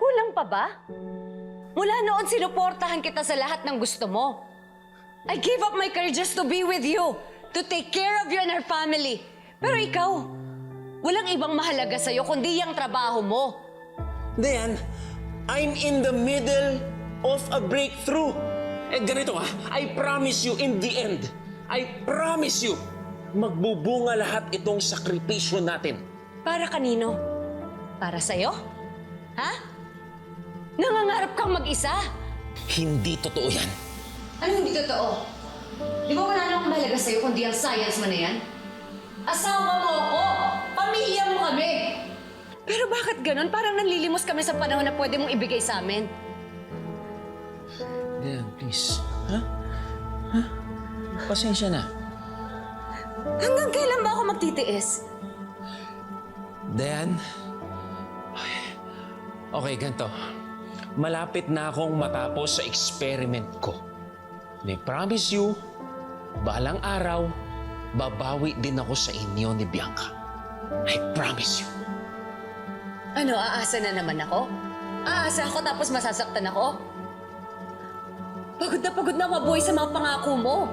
Kulang pa ba? Mula noon sinuportahan kita sa lahat ng gusto mo. I gave up my career just to be with you, to take care of you and our family. Pero ikaw, walang ibang mahalaga sa'yo kundi yung trabaho mo. Dayan, I'm in the middle of a breakthrough. Eh ganito I promise you in the end, I promise you, magbubunga lahat itong sakripisyo natin. Para kanino? Para sa'yo? Ha? Nangangarap kang mag-isa? Hindi totoo yan. Ano hindi totoo? Di ba wala nang mahalaga sa'yo kundi ang science mo na yan? Asawa mo ako! Pamilya mo kami! Pero bakit ganun? Parang nanlilimos kami sa panahon na pwede mong ibigay sa amin. Dayan, please. Ha? Pasensya na. Hanggang kailan ba ako magtitiis? Dayan? Okay, ganito. Malapit na akong matapos sa experiment ko. And I promise you, balang araw, babawi din ako sa inyo ni Bianca. I promise you. Ano, aasa na naman ako? Aasa ako tapos masasaktan ako? Pagod na mabuhay sa mga pangako mo.